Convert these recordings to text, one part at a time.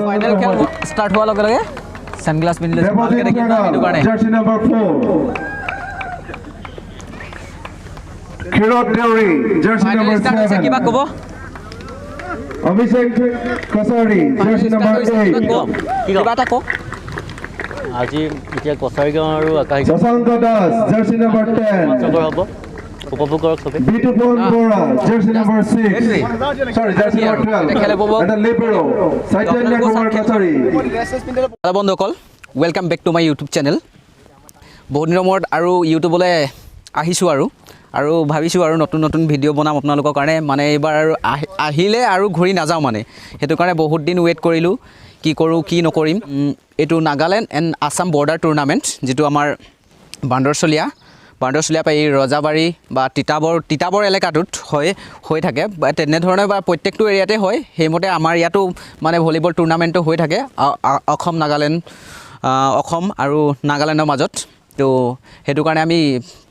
Final খেল start হোৱাৰ লগে লগে সানগ্লাস পিন্ধিলে ভালকে দেখিম না এইটো কাৰণে jersey number 4 Kirat Deori jersey number 7 কিবা ক'ব অভিষেক কছাৰী জাৰ্সি নাম্বাৰ 8 কিবা এটা কওক আজি এতিয়া কছাৰী গাঁও আৰু আকাশ শশাংক দাস জাৰ্সি নাম্বাৰ 10 হ'ব উপভোগ কৰক সবে বিউটিফুল বৰা জাৰ্সি নাম্বাৰ 6 সৰি জাৰ্সি নাম্বাৰ 12 এটা লিবেৰো চৈতন্য কুমাৰ কছাৰী বন্ধুসকল welcome back to my YouTube channel বহুত দিনৰ মূৰত আৰু ইউটিউবলৈ আহিছোঁ আৰু ভাবিছোঁ আৰু নতুন নতুন ভিডিঅ' বনাম আপোনালোকৰ কাৰণে মানে এইবাৰ আৰু আহিলে আৰু ঘূৰি নাযাওঁ মানে সেইটো কাৰণে বহুত দিন ৱেইট কৰিলোঁ কি কৰোঁ কি নকৰিম এইটো Nagaland and Assam border tournament যিটো আমাৰ বান্দৰচলীয়া পৰা এই ৰজাবাৰী বা তিতাবৰ এলেকাটোত হৈ থাকে তেনেধৰণে বা প্ৰত্যেকটো এৰিয়াতে হয় সেইমতে আমাৰ ইয়াতো মানে ভলীবল টুৰ্ণামেণ্টটো হৈ থাকে অসম আৰু নাগালেণ্ডৰ মাজত তো সেইটো কাৰণে আমি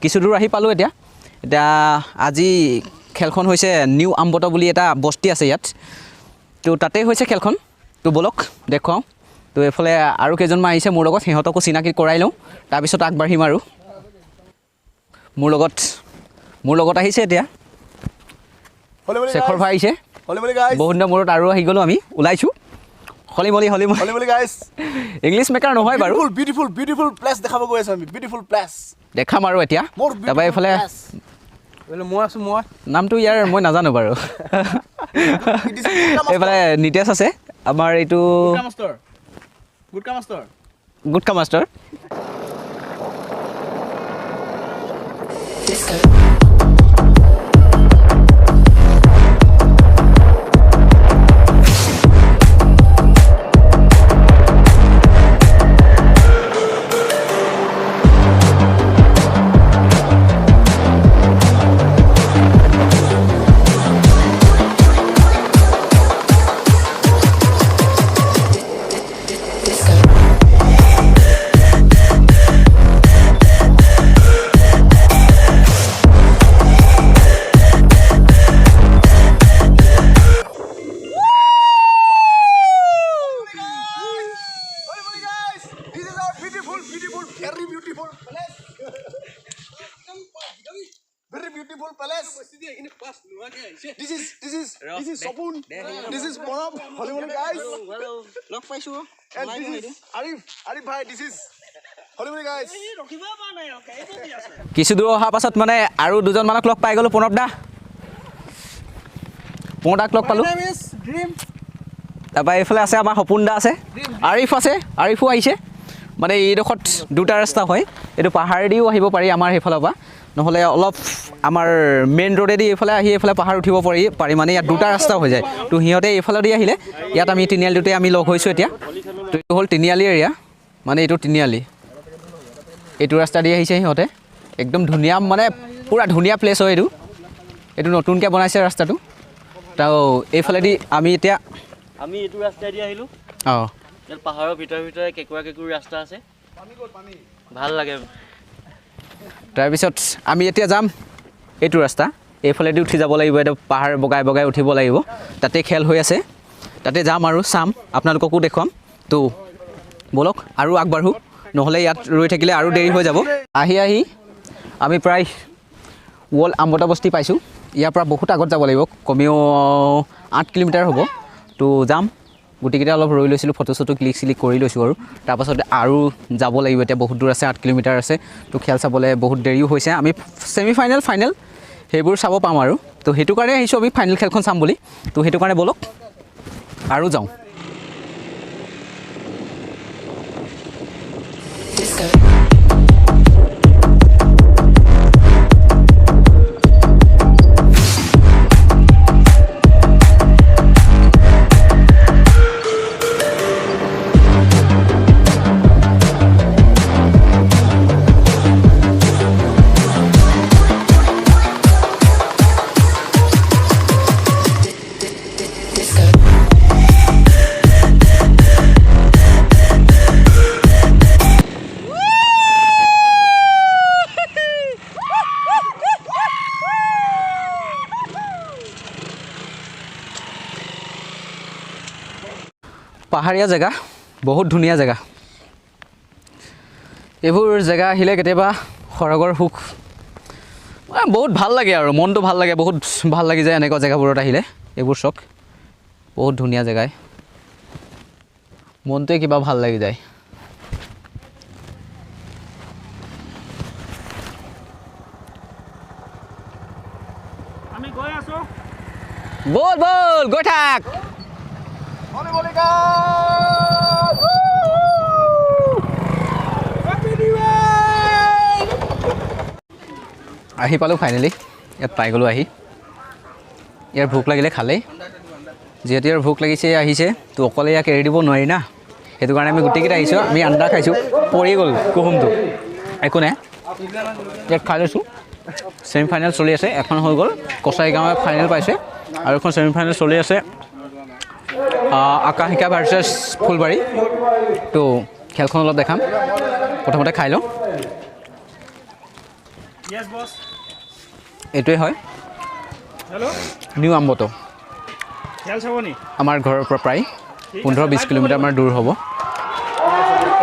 কিছু দূৰ আহি পালোঁ এতিয়া আজি খেলখন হৈছে নিউ আমবট বুলি এটা বস্তি আছে ইয়াত তো তাতেই হৈছে খেলখন তো বলক দেখুৱাওঁ তো এইফালে আৰু কেইজনমান আহিছে মোৰ লগত সিহঁতকো চিনাকি কৰাই লওঁ তাৰপিছত আগবাঢ়িম আৰু মোৰ লগত আহিছে এতিয়া শেখৰ ভাই আহিছে বহুত দিনৰ মূৰত আৰু আহি গ'লোঁ আমি ওলাইছোঁ হলিমলি গাইস ইংলিছ মেকাৰ নহয় বাৰু বিউটিফুল প্লেস দেখাব গৈ আছো আমি বিউটিফুল প্লেস দেখাম আৰু এতিয়া তাৰপৰা এইফালে মই নামটো ইয়াৰ মই নাজানো বাৰু এইফালে নিতেশ আছে আমাৰ এইটো gutka master very beautiful palace this is Sabun this is Monab Hollywood guys লগ পাইছো and this is Arif bhai this is Hollywood guys কিছু দূৰ অহাৰ পাছত মানে আৰু দুজন মানক লগ পাই গ'লোঁ প্ৰণৱদাক লগ পালোঁ তাৰপৰা এইফালে আছে আমাৰ সপোন দা আছে আৰিফো আহিছে মানে এইডোখৰত দুটা ৰাস্তা হয় এইটো পাহাৰেদিও আহিব পাৰি আমাৰ সেইফালৰ পৰা নহ'লে অলপ আমাৰ মেইন ৰোডেদি এইফালে আহি এইফালে পাহাৰ উঠিব পাৰি মানে ইয়াত দুটা ৰাস্তা হৈ যায় তো সিহঁতে এইফালেদি আহিলে ইয়াত আমি তিনিআলিটোতে আমি লগ হৈছোঁ এতিয়া তো এইটো হ'ল তিনিআলি এৰিয়া মানে এইটো তিনিআলি এইটো ৰাস্তা দি আহিছে সিহঁতে একদম ধুনীয়া মানে পূৰা ধুনীয়া প্লেচ হয় এইটো নতুনকৈ বনাইছে ৰাস্তাটো তো এইফালেদি আমি এইটো ৰাস্তাই দি আহিলোঁ অঁ ইয়াত পাহাৰৰ ভিতৰে কেঁকুৰি ৰাস্তা আছে ভাল লাগে তাৰপিছত আমি এতিয়া যাম এইটো ৰাস্তা এইফালেদি উঠি যাব লাগিব এইটো পাহাৰ বগাই উঠিব লাগিব তাতে খেল হৈ আছে তাতে যাম আৰু চাম আপোনালোককো দেখুৱাম তো বলক আৰু আগবাঢ়ো নহ'লে ইয়াত ৰৈ থাকিলে আৰু দেৰি হৈ যাব আহি আমি প্ৰায় ৱল আমবটা বস্তি পাইছোঁ ইয়াৰ পৰা বহুত আগত যাব লাগিব কমেও 8 কিলোমিটাৰ হ'ব তো যাম গোটেইকেইটা অলপ ৰৈ লৈছিলোঁ ফটো ক্লিক কৰি লৈছোঁ আৰু তাৰপাছত আৰু যাব লাগিব এতিয়া বহুত দূৰ আছে 8 কিলোমিটাৰ আছে তো খেল চাবলৈ বহুত দেৰিও হৈছে আমি ছেমিফাইনেল ফাইনেল সেইবোৰ চাব পাম আৰু তো সেইটো কাৰণে আহিছোঁ আমি ফাইনেল খেলখন চাম বুলি তো সেইটো কাৰণে বলক আৰু যাওঁ পাহাৰীয়া জেগা বহুত ধুনীয়া জেগা এইবোৰ জেগা আহিলে কেতিয়াবা সৰগৰ সুখ বহুত ভাল লাগে আৰু মনটো ভাল লাগে বহুত ভাল লাগি যায় এনেকুৱা জেগাবোৰত আহিলে এইবোৰ চক বহুত ধুনীয়া জেগাই মনটোৱে কিবা ভাল লাগি যায় আমি গৈ আছো বল বল গৈ থাক Oli Oli guys! Happy New Year! আহি পালোঁ ফাইনেলি ইয়াত পাই গ'লোঁ আহি ইয়াৰ ভোক লাগিলে খালেই যিহেতু ইয়াৰ ভোক লাগিছে আহিছে তো অকলে ইয়াক এৰি দিব নোৱাৰি না সেইটো কাৰণে আমি গোটেইকেইটা আহিছোঁ আমি আন্দা খাইছোঁ পৰি গ'ল কুহুমটো একো নাই ইয়াত খাই লৈছোঁ ছেমি ফাইনেল চলি আছে এখন হৈ গ'ল কছাৰী গাঁৱে ফাইনেল পাইছে আৰু এখন ছেমি ফাইনেল চলি আছে আকাশিকা ভাৰ্চেছ ফুলবাৰী তো খেলখন অলপ দেখাম প্ৰথমতে খাই লওঁ Yes boss. এইটোৱে হয় Hello. নিউ আম্বটো খেল চাবনি আমাৰ ঘৰৰ পৰা প্ৰায় 15-20 কিলোমিটাৰ আমাৰ দূৰ হ'ব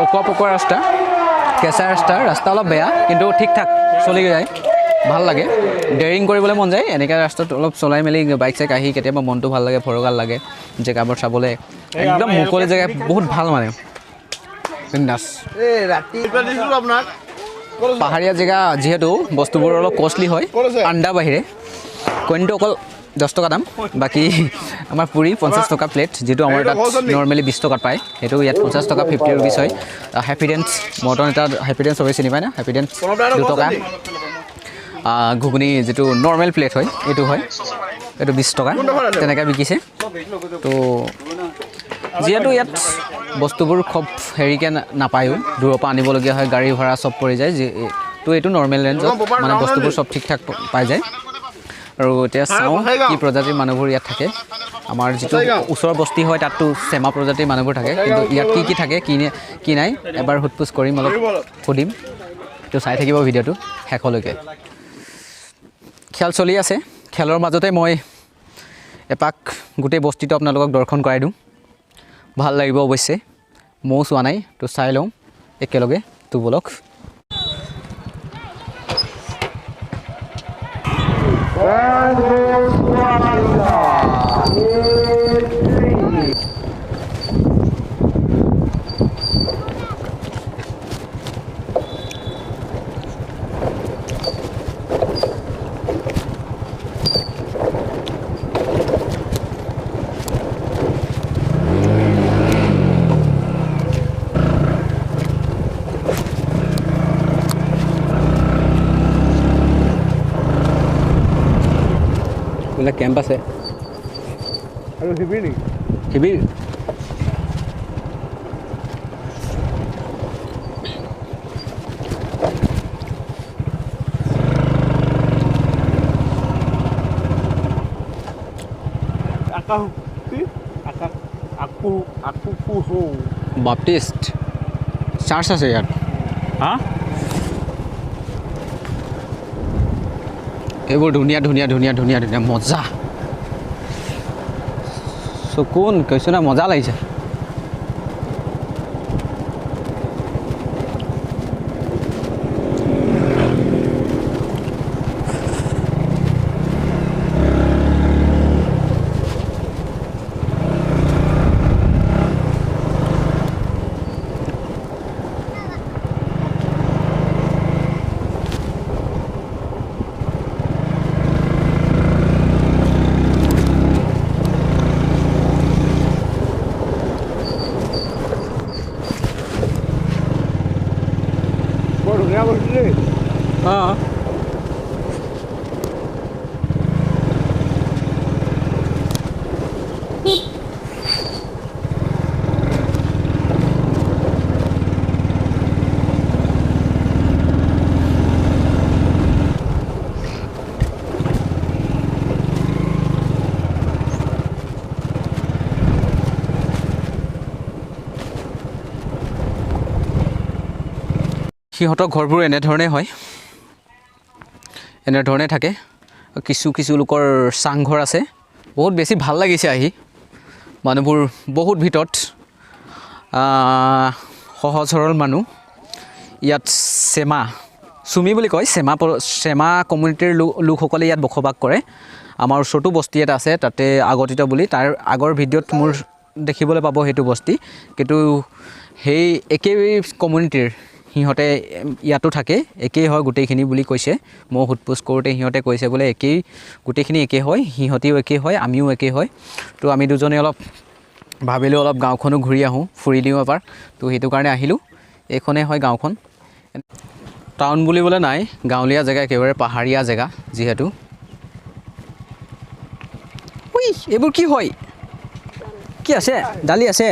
অকোৱা পকোৱা ৰাস্তা কেঁচা ৰাস্তা অলপ বেয়া কিন্তু ঠিক ঠাক চলি যায় ভাল লাগে ডেৰিং কৰিবলৈ মন যায় এনেকৈ ৰাস্তাত অলপ চলাই মেলি বাইক চাইক আহি কেতিয়াবা মনটো ভাল লাগে ফৰকাল লাগে জেগাবোৰ চাবলৈ একদম মুকলি জেগা বহুত ভাল মানে বিন্দাছ এই ৰাতি দিছিলোঁ আপোনাক পাহাৰীয়া জেগা যিহেতু বস্তুবোৰ অলপ কষ্টলি হয় আন্দা বাহিৰে কইনটো অকল 10 টকা দাম বাকী আমাৰ পুৰি 50 টকা প্লেট যিটো আমাৰ তাত নৰ্মেলি 20 টকাত পায় সেইটো ইয়াত 50 টকা 50 ৰুপিজ হয় হেপিডেন্স মৰ্টন এটা হেপিডেন্স চবেই চিনি পায় না হেপিডেন্স 2 টকা ঘুগুনি যিটো নৰ্মেল প্লেট হয় এইটো হয় এইটো 20 টকা তেনেকৈ বিকিছে তো যিহেতু ইয়াত বস্তুবোৰ খুব হেৰিকৈ নাপায়ো দূৰৰ পৰা আনিবলগীয়া হয় গাড়ী ভাড়া চব পৰি যায় তো এইটো নৰ্মেল ৰেঞ্জত মানে বস্তুবোৰ চব ঠিক ঠাক পাই যায় আৰু এতিয়া চাওঁ কি প্ৰজাতিৰ মানুহবোৰ ইয়াত থাকে আমাৰ যিটো ওচৰৰ বস্তি হয় তাততো চেমা প্ৰজাতিৰ মানুহবোৰ থাকে কিন্তু ইয়াত কি থাকে কি নাই এবাৰ সোধপোছ কৰিম অলপ সুধিম তো চাই থাকিব ভিডিঅ'টো শেষলৈকে খেল চলি আছে খেলৰ মাজতে মই এপাক গোটেই বস্তিটো আপোনালোকক দৰ্শন কৰাই দিওঁ ভাল লাগিব অৱশ্যে ময়ো চোৱা নাই তো চাই লওঁ একেলগে তো বলক বোলে কেম্প আছে আৰু শিবিৰ নেকি শিবিৰ বাপ্টিষ্ট চাৰ্চ আছে ইয়াত হা এইবোৰ ধুনীয়া ধুনীয়া ধুনীয়া ধুনীয়া ধুনীয়া মজা চকুন কৈছোঁ না মজা লাগিছে বৰ ধুনীয়া বস্তু দেই অঁ সিহঁতৰ ঘৰবোৰ এনেধৰণে হয় এনেধৰণে থাকে কিছু লোকৰ চাংঘৰ আছে বহুত বেছি ভাল লাগিছে আহি মানুহবোৰ বহুত ভিতৰত সহজ সৰল মানুহ ইয়াত চুমি বুলি কয় চেমা কমিউনিটিৰ লোকসকলে ইয়াত বসবাস কৰে আমাৰ ওচৰতো বস্তি এটা আছে তাতে আগতিত বুলি তাৰ আগৰ ভিডিঅ'ত মোৰ দেখিবলৈ পাব সেইটো বস্তি কিন্তু সেই একেই কমিউনিটিৰ সিহঁতে ইয়াতো থাকে একেই হয় গোটেইখিনি বুলি কৈছে মই সোধপোছ কৰোঁতে সিহঁতে কৈছে বোলে একেই গোটেইখিনি একেই হয় সিহঁতিও একেই হয় আমিও একেই হয় তো আমি দুজনে অলপ ভাবিলোঁ অলপ গাঁওখনো ঘূৰি আহোঁ ফুৰি দিওঁ এবাৰ তো সেইটো কাৰণে আহিলোঁ এইখনেই হয় গাঁওখন টাউন বুলিবলৈ নাই গাঁৱলীয়া জেগা একেবাৰে পাহাৰীয়া জেগা যিহেতু এইবোৰ কি হয় কি আছে দালি আছে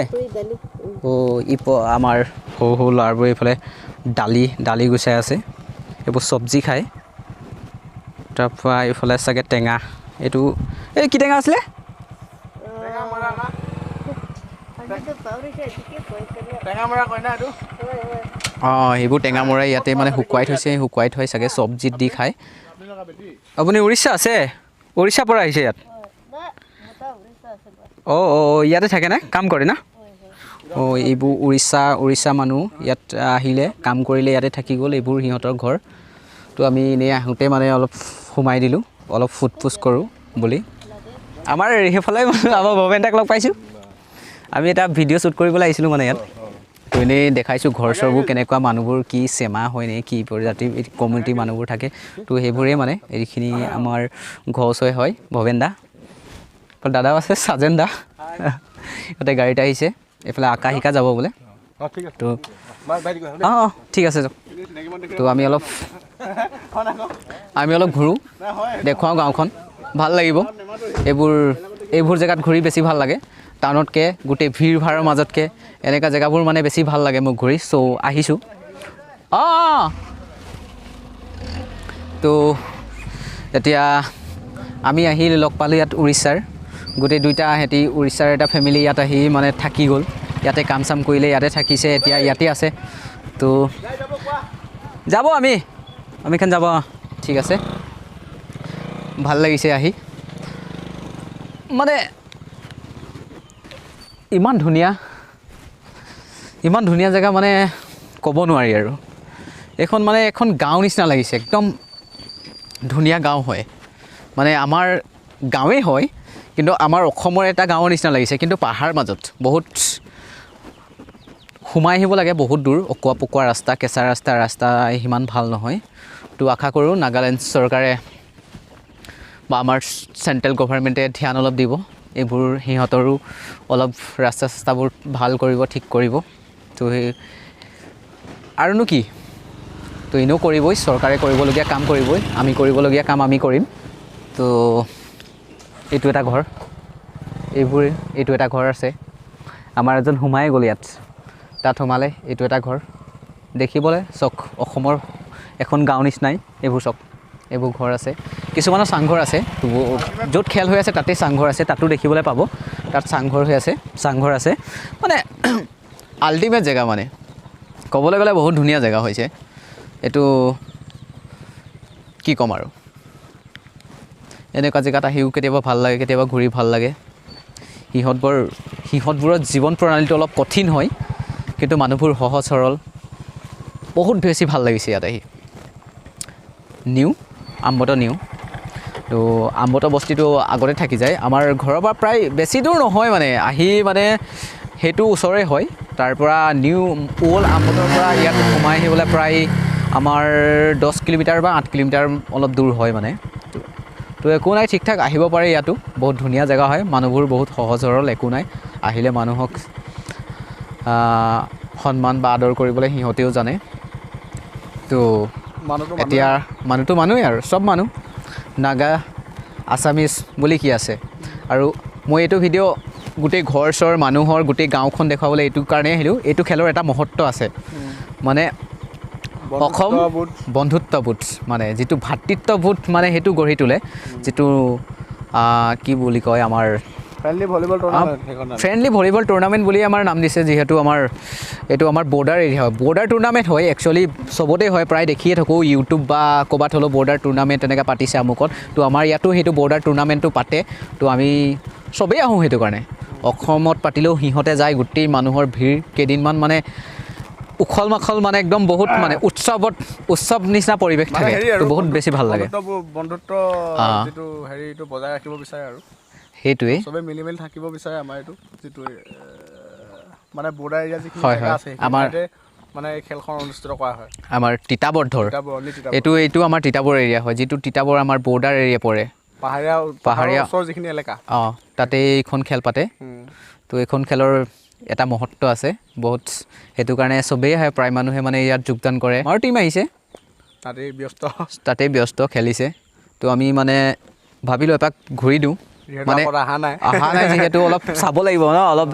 আমাৰ সৰু সৰু ল'ৰাবোৰ এইফালে দালি গুচাই আছে এইবোৰ চব্জি খায় তাৰপৰা এইফালে চাগে টেঙা এইটো এই কি টেঙা আছিলে অঁ এইবোৰ টেঙামৰা ইয়াতে মানে শুকুৱাই থৈ চাগে চব্জিত দি খায় আপুনি উৰিষ্যা আছে উৰিষ্যাৰ পৰা আহিছে ইয়াত অঁ ইয়াতে থাকে না কাম কৰে না অঁ এইবোৰ উৰিষ্যা মানুহ ইয়াত আহিলে কাম কৰিলে ইয়াতে থাকি গ'ল এইবোৰ সিহঁতৰ ঘৰ তো আমি এনেই আহোঁতে মানে অলপ সোমাই দিলোঁ অলপ সোধপোছ কৰোঁ বুলি আমাৰ সেইফালে আমাৰ ভৱেন্দাক লগ পাইছোঁ আমি এটা ভিডিঅ' শ্বুট কৰিবলৈ আহিছিলোঁ মানে ইয়াত তো এনেই দেখাইছোঁ ঘৰ চৰবোৰ কেনেকুৱা মানুহবোৰ কি চেমা হয় নে কি প্ৰজাতিৰ কমিউনিটি মানুহবোৰ থাকে তো সেইবোৰেই মানে এইখিনি আমাৰ ঘৰ ওচৰে হয় ভৱেন্দা দাদাও আছে সাজেন দা ইয়াতে গাড়ীত আহিছে এইফালে আকাশিকা যাব বোলে তো অঁ ঠিক আছে তো আমি অলপ ঘূৰোঁ দেখুৱাওঁ গাঁওখন ভাল লাগিব এইবোৰ জেগাত ঘূৰি বেছি ভাল লাগে টাউনতকৈ গোটেই ভিৰ ভাৰৰ মাজতকৈ এনেকুৱা জেগাবোৰ মানে বেছি ভাল লাগে মোক ঘূৰি চ' আহিছোঁ অঁ তো এতিয়া আমি আহি লগ পালোঁ ইয়াত উৰিষ্যাৰ গোটেই দুইটা সিহঁতি উৰিষ্যাৰ এটা ফেমিলি ইয়াত আহি মানে থাকি গ'ল ইয়াতে কাম চাম কৰিলে ইয়াতে থাকিছে এতিয়া ইয়াতে আছে তো যাব আমিখন যাব ঠিক আছে ভাল লাগিছে আহি মানে ইমান ধুনীয়া জেগা মানে ক'ব নোৱাৰি আৰু এইখন মানে এখন গাঁও নিচিনা লাগিছে একদম ধুনীয়া গাঁও হয় মানে আমাৰ গাঁৱেই হয় কিন্তু আমাৰ অসমৰ এটা গাঁৱৰ নিচিনা লাগিছে কিন্তু পাহাৰ মাজত বহুত সোমাই আহিব লাগে বহুত দূৰ অকোৱা পকোৱা ৰাস্তা কেঁচা ৰাস্তা সিমান ভাল নহয় তো আশা কৰোঁ নাগালেণ্ড চৰকাৰে বা আমাৰ চেণ্ট্ৰেল গভৰ্ণমেণ্টে ধ্যান অলপ দিব এইবোৰ সিহঁতৰো অলপ ৰাস্তা চাস্তাবোৰ ভাল কৰিব ঠিক কৰিব তো সেই আৰুনো কি তো এনেও কৰিবই চৰকাৰে কৰিবলগীয়া কাম কৰিবই আমি কৰিবলগীয়া কাম আমি কৰিম তো এইটো এটা ঘৰ এইটো এটা ঘৰ আছে আমাৰ এজন সোমাই গ'ল ইয়াত তাত সোমালে এইটো এটা ঘৰ দেখিবলৈ চক অসমৰ এখন গাঁও নিচিনাই এইবোৰ ঘৰ আছে কিছুমানৰ চাংঘৰ আছে য'ত খেল হৈ আছে তাতেই চাংঘৰ আছে তাতো দেখিবলৈ পাব তাত চাংঘৰ আছে মানে আল্টিমেট জেগা মানে ক'বলৈ গ'লে বহুত ধুনীয়া জেগা হৈছে এইটো কি ক'ম আৰু এনেকুৱা জেগাত আহিও কেতিয়াবা ভাল লাগে কেতিয়াবা ঘূৰি ভাল লাগে সিহঁতবোৰৰ জীৱন প্ৰণালীটো অলপ কঠিন হয় কিন্তু মানুহবোৰ সহজ সৰল বহুত বেছি ভাল লাগিছে ইয়াত আহি আমবত তো আমবত বস্তিটো আগতে থাকি যায় আমাৰ ঘৰৰ পৰা প্ৰায় বেছি দূৰ নহয় মানে আহি মানে সেইটো ওচৰে হয় তাৰ পৰা ওল্ড আমবতৰ পৰা ইয়াত সোমাই আহিবলৈ প্ৰায় আমাৰ 10 কিলোমিটাৰ বা 8 কিলোমিটাৰ অলপ দূৰ হয় মানে তো একো নাই ঠিক ঠাক আহিব পাৰে ইয়াতো বহুত ধুনীয়া জেগা হয় মানুহবোৰ বহুত সহজ সৰল একো নাই আহিলে মানুহক সন্মান বা আদৰ কৰিবলৈ সিহঁতেও জানে তো এতিয়া মানুহটো মানুহেই আৰু চব মানুহ নাগা আছামিজ বুলি কি আছে আৰু মই এইটো ভিডিঅ' গোটেই ঘৰ চৰ মানুহৰ গোটেই গাঁওখন দেখুৱাবলৈ এইটো কাৰণেই আহিলোঁ এইটো খেলৰ এটা মহত্ব আছে মানে অসম বন্ধুত্ববোধ মানে যিটো ভাতৃত্ববোধ মানে সেইটো গঢ়ি তোলে যিটো কি বুলি কয় আমাৰ ফ্ৰেণ্ডলি ভলীবল টুৰ্ণামেণ্ট বুলি আমাৰ নাম দিছে যিহেতু এইটো আমাৰ বৰ্ডাৰ এৰিয়া হয় বৰ্ডাৰ টুৰ্ণামেণ্ট হয় একচুৱেলি চবতে হয় প্ৰায় দেখিয়ে থাকোঁ ইউটিউব বা ক'ৰবাত হ'লেও বৰ্ডাৰ টুৰ্ণামেণ্ট তেনেকৈ পাতিছে আমুকত তো আমাৰ ইয়াতো সেইটো বৰ্ডাৰ টুৰ্ণামেণ্টটো পাতে তো আমি চবেই আহোঁ সেইটো কাৰণে অসমত পাতিলেও সিহঁতে যায় গোটেই মানুহৰ ভিৰ কেইদিনমান মানে উখল মাখল মানে একদম বহুত মানে উৎসৱ নিচিনা পৰিৱেশ থাকে তো বহুত বেছি ভাল লাগে বন্ধুত্ব যিটো হেৰিটো বজাই ৰাখিব বিচাৰে আৰু সেইটোৱে চবে মিলি মিলি থাকিব বিচাৰে আমাৰ এইটো যিটো মানে বৰ্ডাৰ এৰিয়া যিখিনি হয় জেগা হয় আছে আমাৰ মানে এই খেলখন অনুষ্ঠিত কৰা হয় আমাৰ তিতাবৰধৰ এইটো আমাৰ তিতাবৰ এৰিয়া হয় যিটো তিতাবৰ আমাৰ বৰ্ডাৰ এৰিয়া পৰে পাহাৰীয়া ওচৰৰ যিখিনি এলেকা অঁ তাতে এইখন খেল পাতে তো এইখন খেলৰ এটা মহত্ব আছে বহুত সেইটো কাৰণে চবেই আহে প্ৰায় মানুহে মানে ইয়াত যোগদান কৰে আমাৰ টীম আহিছে তাতেই ব্যস্ত খেলিছে তো আমি মানে ভাবিলোঁ এপাক ঘূৰি দিওঁ মানে অহা নাই যিহেতু অলপ চাব লাগিব ন অলপ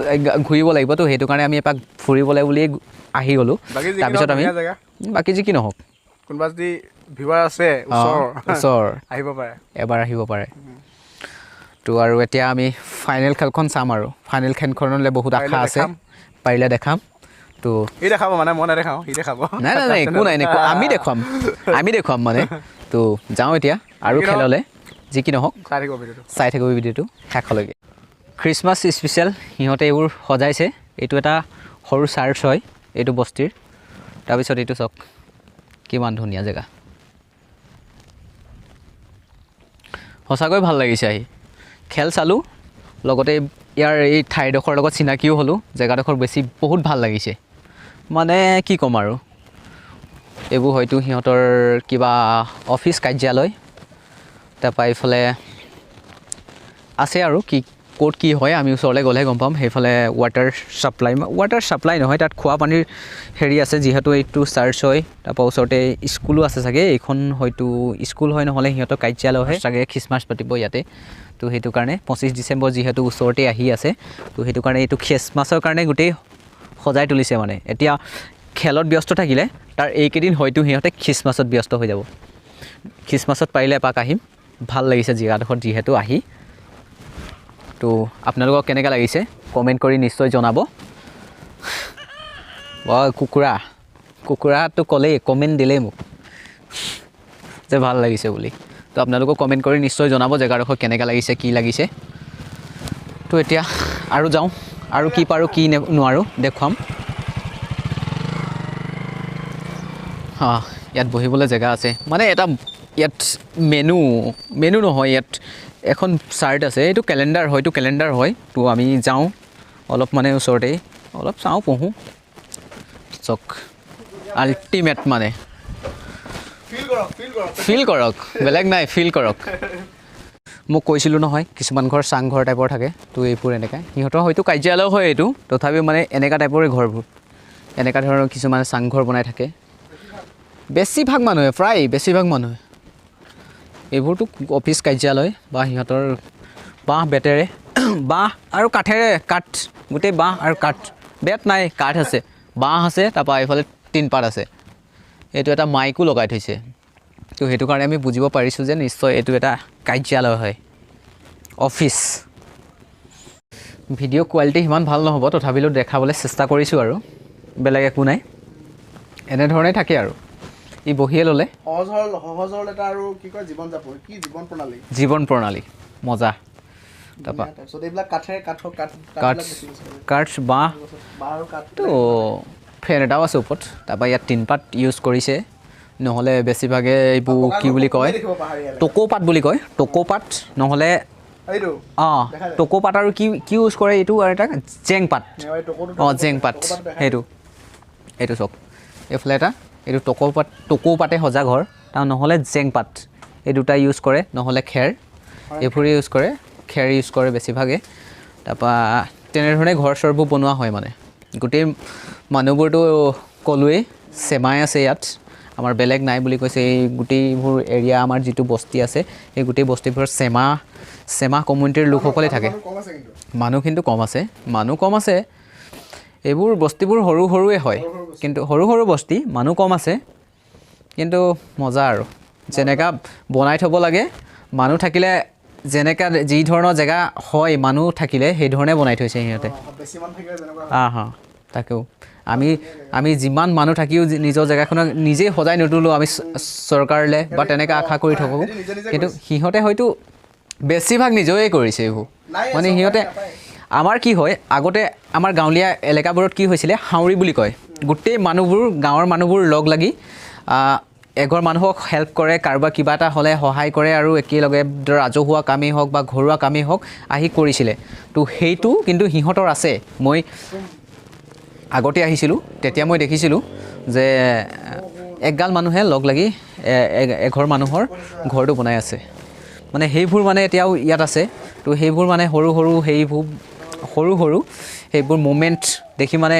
ঘূৰিব লাগিব তো সেইটো কাৰণে আমি এপাক ফুৰিবলৈ বুলিয়ে আহি গ'লোঁ তাৰপিছত আমি বাকী যি কি নহওক কোনোবা যদি ভিউৱাৰ আছে ওচৰ আহিব পাৰে এবাৰ আহিব পাৰে তো আৰু এতিয়া আমি ফাইনেল খেলখন চাম আৰু ফাইনেল খেলখনলৈ বহুত আশা আছে পাৰিলে দেখাম তো সি দেখাব মানে মই নেদেখাওঁ সি দেখাব নাই একো নাই আমি দেখুৱাম মানে তো যাওঁ এতিয়া আৰু খেললৈ যি কি নহওক চাই থাকিব ভিডিঅ'টো শেষলৈকে খ্ৰীষ্টমাছ স্পেচিয়েল সিহঁতে এইবোৰ সজাইছে এইটো এটা সৰু চাৰ্চ হয় এইটো বস্তিৰ তাৰপিছত এইটো চাওক কিমান ধুনীয়া জেগা সঁচাকৈ ভাল লাগিছে আহি খেল চালোঁ লগতে ইয়াৰ এই ঠাইডোখৰৰ লগত চিনাকিও হ'লোঁ জেগাডোখৰ বহুত ভাল লাগিছে মানে কি ক'ম আৰু এইবোৰ হয়তো সিহঁতৰ কিবা অফিচ কাৰ্যালয় তাৰপৰা এইফালে আছে আৰু ক'ত কি হয় আমি ওচৰলৈ গ'লেহে গম পাম সেইফালে ৱাটাৰ ছাপ্লাই নহয় তাত খোৱা পানীৰ হেৰি আছে যিহেতু এইটো চাৰ্চ হয় তাৰপৰা ওচৰতে স্কুলো আছে চাগে এইখন হয়তো স্কুল হয় নহ'লে সিহঁতৰ কাৰ্যালয় হয় চাগে খ্ৰীষ্টমাছ পাতিব ইয়াতে তো সেইটো কাৰণে 25 ডিচেম্বৰ যিহেতু ওচৰতে আহি আছে তো সেইটো কাৰণে এইটো খ্ৰীষ্টমাছৰ কাৰণে গোটেই সজাই তুলিছে মানে এতিয়া খেলত ব্যস্ত থাকিলে তাৰ এইকেইদিন হয়তো সিহঁতে খ্ৰীষ্টমাছত ব্যস্ত হৈ যাব খ্ৰীষ্টমাছত পাৰিলে এপাক আহিম ভাল লাগিছে জেগাডোখৰত যিহেতু আহি তো আপোনালোকক কেনেকৈ লাগিছে কমেণ্ট কৰি নিশ্চয় জনাব কুকুৰাটো ক'লেই কমেণ্ট দিলেই মোক যে ভাল লাগিছে বুলি তো আপোনালোকক কমেণ্ট কৰি নিশ্চয় জনাব জেগাডোখৰ কেনেকৈ লাগিছে কি লাগিছে তো এতিয়া আৰু যাওঁ আৰু কি পাৰোঁ কি নোৱাৰোঁ দেখুৱাম ইয়াত বহিবলৈ জেগা আছে মানে এটা ইয়াত মেনু নহয় ইয়াত এখন চাৰ্ট আছে এইটো কেলেণ্ডাৰ হয় তো আমি যাওঁ অলপ মানে ওচৰতেই অলপ চাওঁ পঢ়োঁ চক আল্টিমেট মানে ফিল কৰক বেলেগ নাই ফিল কৰক মোক কৈছিলোঁ নহয় কিছুমান ঘৰ চাংঘৰ টাইপৰ থাকে তো এইবোৰ এনেকৈ সিহঁতৰ হয়তো কাৰ্যালয় হয় এইটো তথাপিও মানে এনেকুৱা টাইপৰে ঘৰবোৰ এনেকুৱা ধৰণৰ কিছুমান চাংঘৰ বনাই থাকে প্ৰায় বেছিভাগ মানুহে এইবোৰতো অফিচ কাৰ্যালয় বা সিহঁতৰ বাঁহ বেতেৰে বাঁহ আৰু কাঠ গোটেই বাঁহ আৰু কাঠ বেত নাই কাঠ আছে বাঁহ আছে তাৰপৰা এইফালে টিনপাত আছে এইটো এটা মাইকো লগাই থৈছে তো সেইটো কাৰণে আমি বুজিব পাৰিছোঁ যে নিশ্চয় এইটো এটা কাৰ্যালয় হয় অফিচ ভিডিঅ' কোৱালিটি সিমান ভাল নহ'ব তথাপিও দেখাবলৈ চেষ্টা কৰিছোঁ আৰু বেলেগ একো নাই এনেধৰণেই থাকে আৰু ই বহিয়ে ল'লে সহজ এটা আৰু কি কয় জীৱন প্ৰণালী মজা তাৰপৰা কাঠ বাঁহ তো ফেন এটাও আছে ওপৰত তাৰপৰা ইয়াত টিনপাত ইউজ কৰিছে নহ'লে বেছিভাগে এইবোৰ কি বুলি কয় টকৌপাত বুলি কয় টকৌপাত নহ'লে টকৌপাত আৰু কি ইউজ কৰে এইটো আৰু এটা জেংপাত জেংপাত সেইটো চাওক এইফালে এটা এইটো টকৌপাতে সজা ঘৰ তাৰ নহ'লে জেংপাত এই দুটা ইউজ কৰে নহ'লে খেৰ এইবোৰে খেৰ ইউজ কৰে বেছিভাগে তাৰপৰা তেনেধৰণে ঘৰ চৰবোৰ বনোৱা হয় মানে গোটেই মানুহবোৰতো ক'লোৱেই চেমাই আছে ইয়াত আমাৰ বেলেগ নাই বুলি কৈছে এই গোটেইবোৰ এৰিয়া আমাৰ যিটো বস্তি আছে এই গোটেই বস্তিবোৰত চেমা কমিউনিটিৰ লোকসকলে থাকে মানুহ কিন্তু কম আছে এইবোৰ বস্তিবোৰ সৰুৱে হয় কিন্তু সৰু বস্তি মানুহ কম আছে কিন্তু মজা আৰু যেনেকুৱা বনাই থ'ব লাগে মানুহ থাকিলে যেনেকুৱা যি ধৰণৰ জেগা হয় মানুহ থাকিলে সেই ধৰণে বনাই থৈছে সিহঁতে তাকেও আমি যিমান মানুহ থাকিও নিজৰ জেগাখনক নিজেই সজাই নতুলোঁ আমি চৰকাৰলৈ বা তেনেকৈ আশা কৰি থাকোঁ কিন্তু সিহঁতে হয়তো বেছিভাগ নিজেই কৰিছে এইবোৰ মানে সিহঁতে আমাৰ কি হয় আগতে আমাৰ গাঁৱলীয়া এলেকাবোৰত কি হৈছিলে হাউৰি বুলি কয় গোটেই মানুহবোৰ গাঁৱৰ মানুহবোৰ লগ লাগি এঘৰ মানুহক হেল্প কৰে কাৰোবাৰ কিবা এটা হ'লে সহায় কৰে আৰু একেলগে ৰাজহুৱা কামেই হওক বা ঘৰুৱা কামেই হওক আহি কৰিছিলে তো সেইটো কিন্তু সিহঁতৰ আছে মই আগতে আহিছিলোঁ তেতিয়া মই দেখিছিলোঁ যে একগাল মানুহে লগ লাগি এঘৰ মানুহৰ ঘৰটো বনাই আছে মানে সেইবোৰ মানে এতিয়াও ইয়াত আছে তো সেইবোৰ মানে সৰু সেইবোৰ মোমেণ্ট দেখি মানে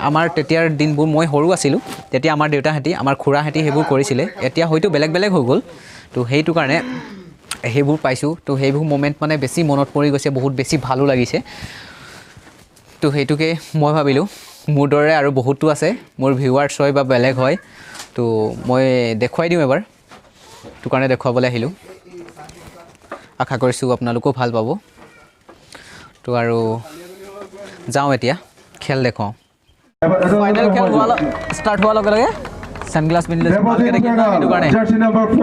আমাৰ তেতিয়াৰ দিনবোৰ মই সৰু আছিলোঁ তেতিয়া আমাৰ দেউতাহঁতি আমাৰ খুৰাহঁতি সেইবোৰ কৰিছিলে এতিয়া হয়তো বেলেগ বেলেগ হৈ গ'ল তো সেইটো কাৰণে সেইবোৰ পাইছোঁ তো সেইবোৰ মোমেণ্ট মানে বেছি মনত পৰি গৈছে বহুত বেছি ভালো লাগিছে তো সেইটোকে মই ভাবিলোঁ মোৰ দৰে আৰু বহুতো আছে মোৰ ভিউৱাৰ্ছ হয় বা বেলেগ হয় তো মই দেখুৱাই দিওঁ এবাৰ তো কাৰণে দেখুৱাবলৈ আহিলোঁ আশা কৰিছোঁ আপোনালোকেও ভাল পাব তো আৰু যাওঁ এতিয়া খেল দেখুৱাওঁ ফাইনেল খেল ষ্টাৰ্ট হোৱাৰ লগে লগে ছানগ্লাছ পিন্ধিলে ভালকৈ দেখিম ন সেইটো কাৰণে Jersey number 4.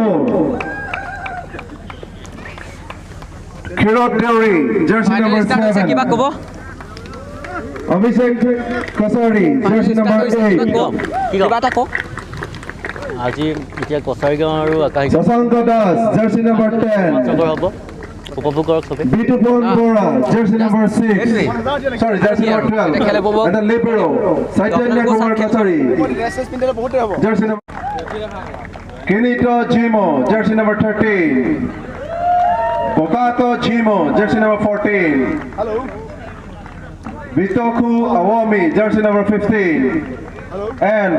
Kirot Deori, jersey number 7. কিবা ক'ব Abhishek Kasari, jersey number 8. কিবা এটা কওক আজি এতিয়া কছাৰী গাঁও আৰু আকাশী Sasanka Das, jersey number 10. গাঁও হ'ব উপভোগ কৰক চবেই Bitupon Bora, jersey number 6. Sorry, jersey number 12. And the libero, Saitanya Kumar Kasari, dresses পিন্ধিলে বহুতেই হ'ব jersey number. Kinito Jimo, jersey number 13. Bokato Jimo, jersey number 14. Hello' Bitoku Awomi, jersey number 15. And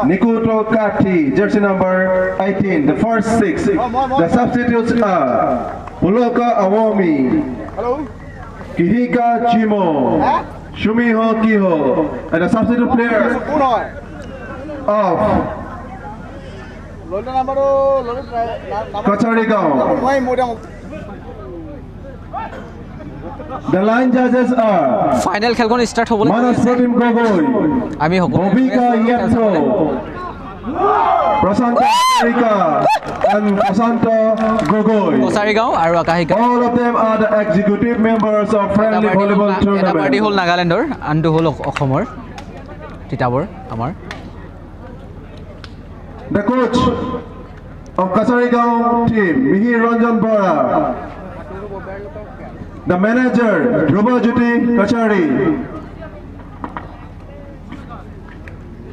Nikuto Kati, jersey number 18. The first 6. The substitutes are Puloka Awomi, hello' Kihika Jimo, Shumiho Kiho, and the substitute player কোন হয় of Lalita নাম্বাৰটো Kacharigao. মই মোৰ The line judges are final খেলখন start হ'বলৈ Manas Pratim Gogoi, আমি সকলো Bobika Yepto, Prasanta Erika, and Prasanto Gogoi. Kachari গাঁও আৰু আকাশী গাঁও All of them are the executive members of Friendly Volleyball এটা পাৰ্টি হ'ল Tournament. নাগালেণ্ডৰ আনটো হ'ল অসমৰ তিতাবৰ আমাৰ The coach of Kasarigao team, Mihir Ranjan Bora. The manager, Dhruva Jyoti Kachari.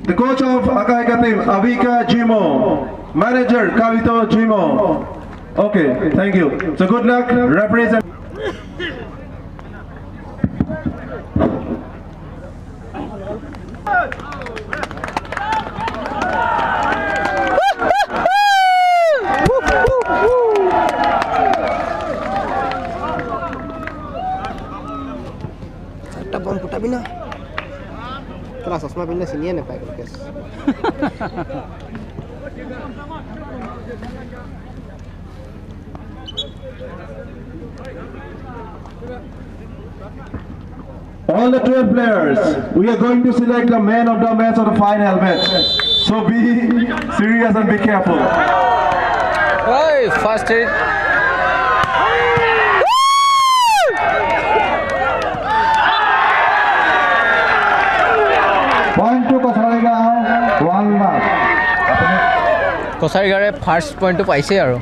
The coach of Akahika team, Avika Jimo. Manager, Kavito Jimo. Okay, thank you. So good luck, represent. একটা বম ফুটাবি না তোরা চশমা পিন্ধিলে চিনিয়ে নাপায় cash All the 12 players, we are going to select the man of the match of the final match. So be serious and be careful. ঐ first aid Point to Kasarigao, 1 mark. Kachari গাঁৱৰে ফাৰ্ষ্ট পইণ্টটো পাইছে আৰু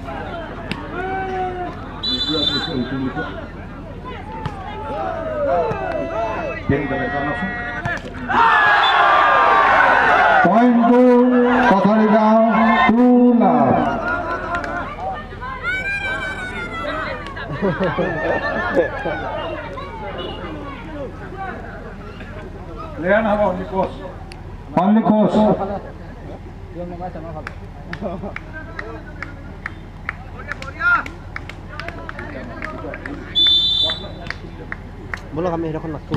Point to Kasarigao, 2 love. Only coach. বলক আমি সেইখন নাচো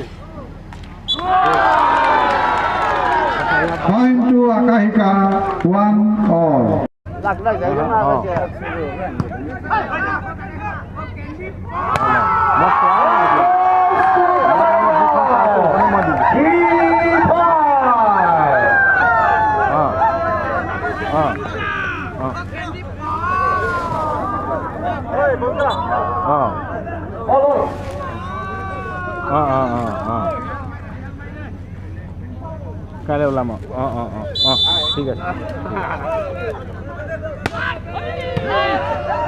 Point to Akahika, 1 all. কাইলৈ ওলাম অঁ ঠিক আছে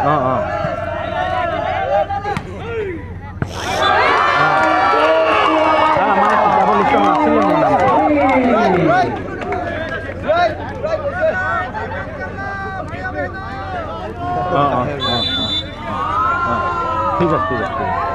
অঁ আমাৰ কিতাপৰ লিষ্টত নাছিলে মোৰ নামটো ঠিক আছে ঠিক আছে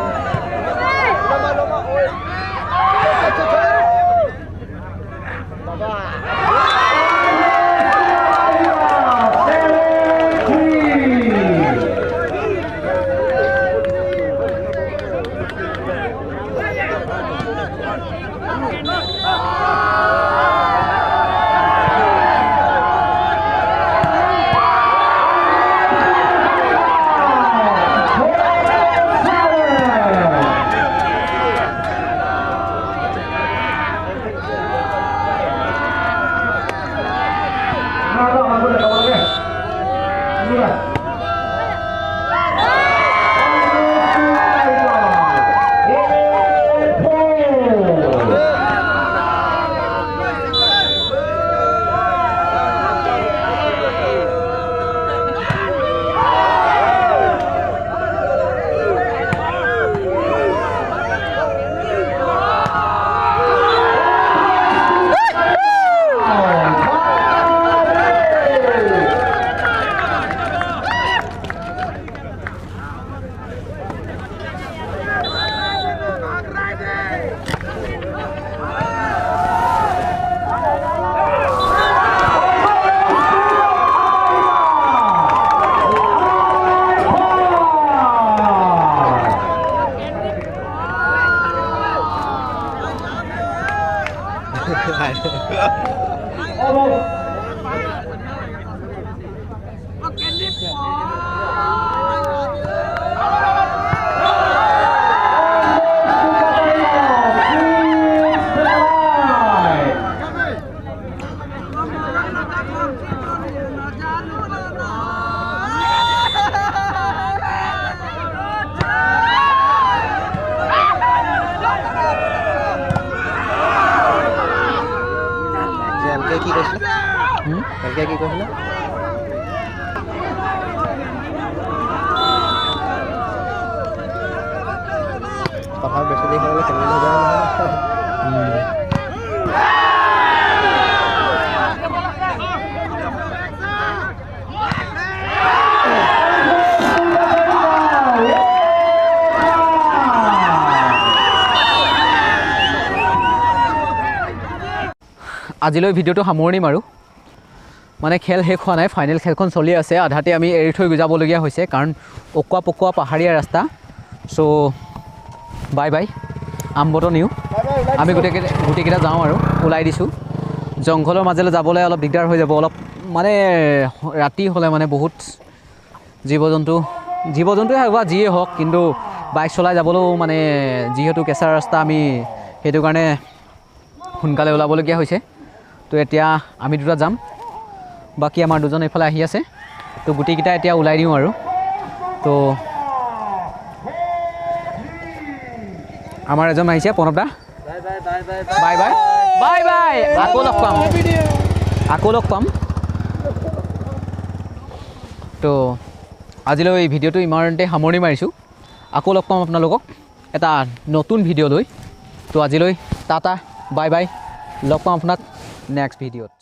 কি কৈছিলে ভালকৈ কি কৈছিলে কথা বেছি দেৰি হ'লে খেলিবলৈ হৈ যায় আজিলৈ ভিডিঅ'টো সামৰণি মাৰোঁ মানে খেল শেষ হোৱা নাই ফাইনেল খেলখন চলি আছে আধাতে আমি এৰি থৈ যাবলগীয়া হৈছে কাৰণ অকোৱা পকোৱা পাহাৰীয়া ৰাস্তা চ' বাই বাই আমবটো নিউ আমি গোটেইকেইটা যাওঁ আৰু ওলাই দিছোঁ জংঘলৰ মাজলৈ যাবলৈ অলপ দিগদাৰ হৈ যাব অলপ মানে ৰাতি হ'লে মানে বহুত জীৱ জন্তুৱে হওক বা যিয়ে হওক কিন্তু বাইক চলাই যাবলৈও মানে যিহেতু কেঁচা ৰাস্তা আমি সেইটো কাৰণে সোনকালে ওলাবলগীয়া হৈছে তো এতিয়া আমি দুটা যাম বাকী আমাৰ দুজন এইফালে আহি আছে তো গোটেইকেইটা এতিয়া ওলাই দিওঁ আৰু তো আমাৰ এজন আহিছে Pranab the bye bye bye bye আকৌ লগ পাম তো আজিলৈ এই ভিডিঅ'টো ইমানতে সামৰণি মাৰিছোঁ আকৌ লগ পাম আপোনালোকক এটা নতুন ভিডিঅ' লৈ তো আজিলৈ টাটা বাই বাই লগ পাম আপোনাক নেক্সট ভিডিঅ'ত